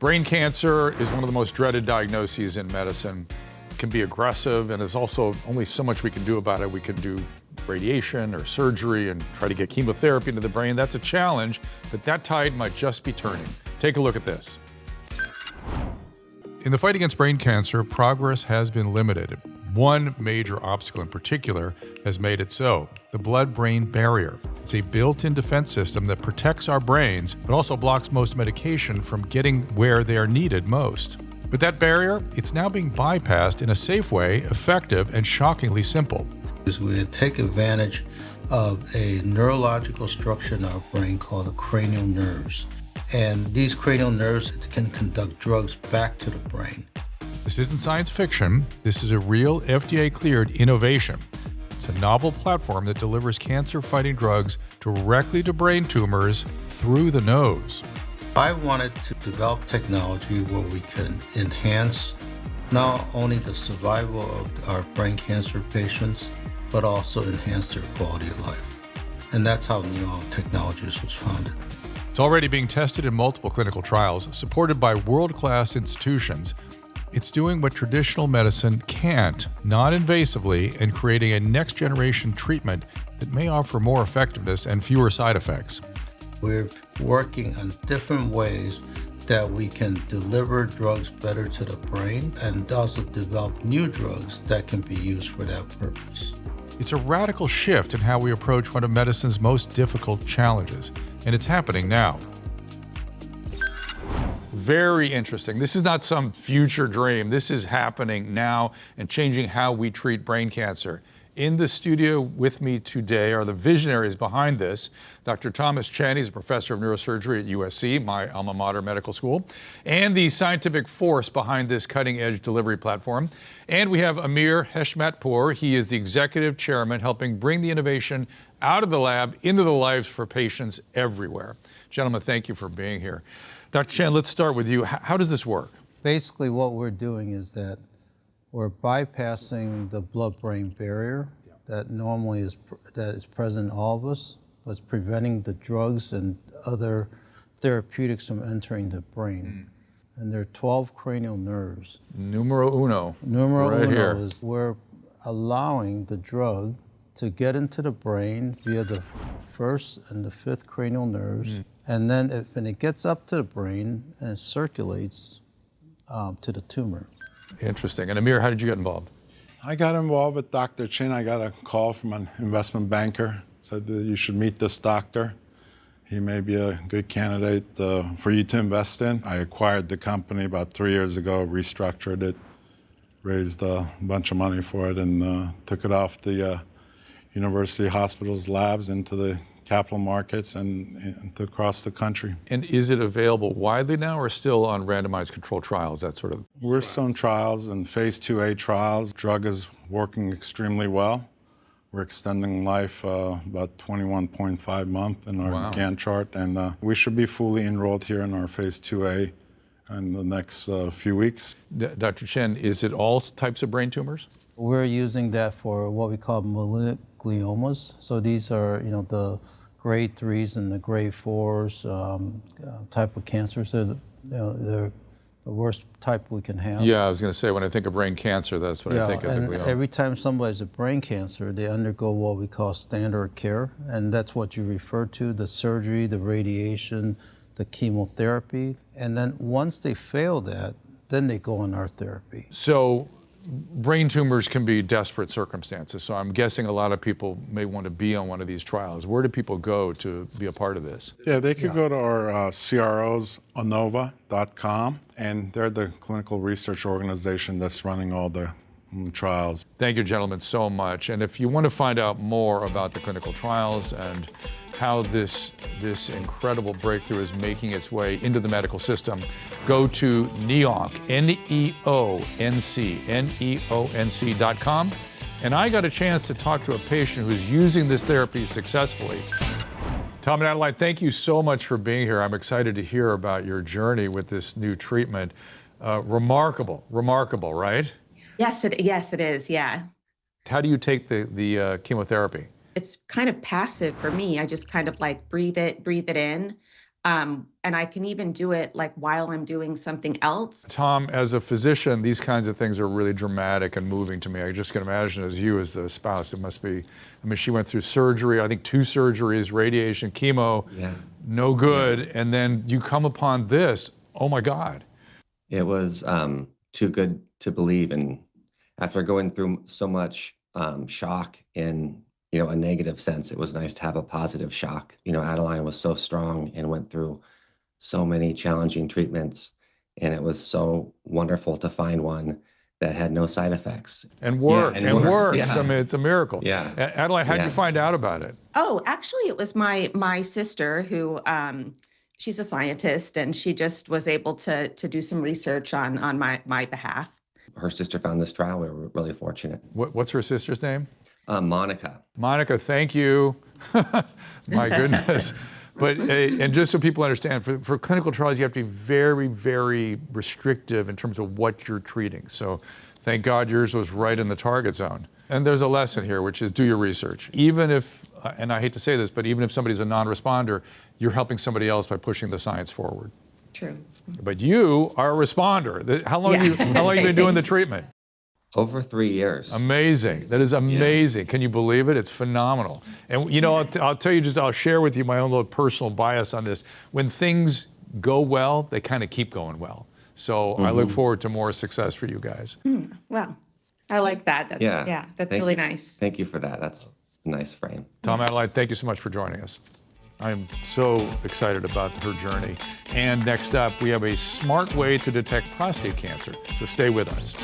Brain cancer is one of the most dreaded diagnoses in medicine. It can be aggressive, and there's also only so much we can do about it. We can do radiation or surgery and try to get chemotherapy into the brain. That's a challenge, but that tide might just be turning. Take a look at this. In the fight against brain cancer, progress has been limited. One major obstacle in particular has made it so: the blood-brain barrier. It's a built-in defense system that protects our brains, but also blocks most medication from getting where they are needed most. But that barrier, it's now being bypassed in a safe way, effective, and shockingly simple. We take advantage of a neurological structure in our brain called the cranial nerves. And these cranial nerves can conduct drugs back to the brain. This isn't science fiction. This is a real FDA-cleared innovation. It's a novel platform that delivers cancer-fighting drugs directly to brain tumors through the nose. I wanted to develop technology where we can enhance not only the survival of our brain cancer patients, but also enhance their quality of life. And that's how NeOnc Technologies was founded. It's already being tested in multiple clinical trials, supported by world-class institutions. It's doing what traditional medicine can't, non-invasively, and creating a next-generation treatment that may offer more effectiveness and fewer side effects. We're working on different ways that we can deliver drugs better to the brain and also develop new drugs that can be used for that purpose. It's a radical shift in how we approach one of medicine's most difficult challenges, and it's happening now. Very interesting. This is not some future dream. This is happening now and changing how we treat brain cancer. In the studio with me today are the visionaries behind this. Dr. Thomas Chen, he's a professor of neurosurgery at USC, my alma mater medical school, and the scientific force behind this cutting-edge delivery platform. And we have Amir Heshmatpour. He is the executive chairman helping bring the innovation out of the lab into the lives for patients everywhere. Gentlemen, thank you for being here. Dr. Chen, let's start with you. How does this work? Basically, what we're doing is that we're bypassing the blood-brain barrier that normally is present in all of us, but it's preventing the drugs and other therapeutics from entering the brain. And there are 12 cranial nerves. Numero uno. Numero right uno here. is we're allowing the drug to get into the brain via the first and the fifth cranial nerves. And then when it gets up to the brain and it circulates to the tumor. Interesting. And Amir, how did you get involved? I got involved with Dr. Chin. I got a call from an investment banker, said that you should meet this doctor. He may be a good candidate for you to invest in. I acquired the company about 3 years ago, restructured it, raised a bunch of money for it, and took it off the university hospital's labs into the capital markets and across the country. And is it available widely now or still on randomized controlled trials, that sort of? We're still in trials and phase 2A trials. Drug is working extremely well. We're extending life about 21.5 months in our Gantt chart, and we should be fully enrolled here in our phase 2A in the next few weeks. Dr. Chen, is it all types of brain tumors? We're using that for what we call malignant gliomas. So these are, the grade 3s and the grade 4s type of cancers. They're the worst type we can have. Yeah, I was going to say, when I think of brain cancer, that's what I think of. And every time somebody has a brain cancer, they undergo what we call standard care, and that's what you refer to: the surgery, the radiation, the chemotherapy, and then once they fail that, then they go on our therapy. So brain tumors can be desperate circumstances, so I'm guessing a lot of people may want to be on one of these trials. Where do people go to be a part of this? Yeah, they could go to our CROs, onova.com, and they're the clinical research organization that's running all the trials. Thank you, gentlemen, so much. And if you want to find out more about the clinical trials and how this incredible breakthrough is making its way into the medical system, go to NeOnc, NeOnc.com. And I got a chance to talk to a patient who's using this therapy successfully. Tom and Adeline, thank you so much for being here. I'm excited to hear about your journey with this new treatment. Remarkable, right? Yes, it is, yeah. How do you take the chemotherapy? It's kind of passive for me. I just kind of like breathe it in. And I can even do it like while I'm doing something else. Tom, as a physician, these kinds of things are really dramatic and moving to me. I just can imagine as you, as the spouse, it must be, I mean, she went through surgery, I think 2 surgeries, radiation, chemo, no good. And then you come upon this, oh my God. It was too good to believe. And after going through so much shock in, a negative sense, it was nice to have a positive shock. Adeline was so strong and went through so many challenging treatments, and it was so wonderful to find one that had no side effects. And works. Yeah. I mean, it's a miracle. Yeah. Adeline, how'd you find out about it? Oh, actually, it was my sister who, she's a scientist, and she just was able to do some research on my behalf. Her sister found this trial. We were really fortunate. What's her sister's name? Monica. Monica, thank you. My goodness. But, and just so people understand, for clinical trials, you have to be very, very restrictive in terms of what you're treating. So thank God yours was right in the target zone. And there's a lesson here, which is do your research. Even if, and I hate to say this, but even if somebody's a non-responder, you're helping somebody else by pushing the science forward. True. But you are a responder. How long have you been doing the treatment? Over 3 years. Amazing. That is amazing. Can you believe it? It's phenomenal. And I'll tell you, I'll share with you my own little personal bias on this. When things go well, they kind of keep going well. So I look forward to more success for you guys. Well, I like that. That's really nice. Thank you for that. That's a nice frame. Tom, Adeline, thank you so much for joining us. I'm so excited about her journey. And next up, we have a smart way to detect prostate cancer. So stay with us.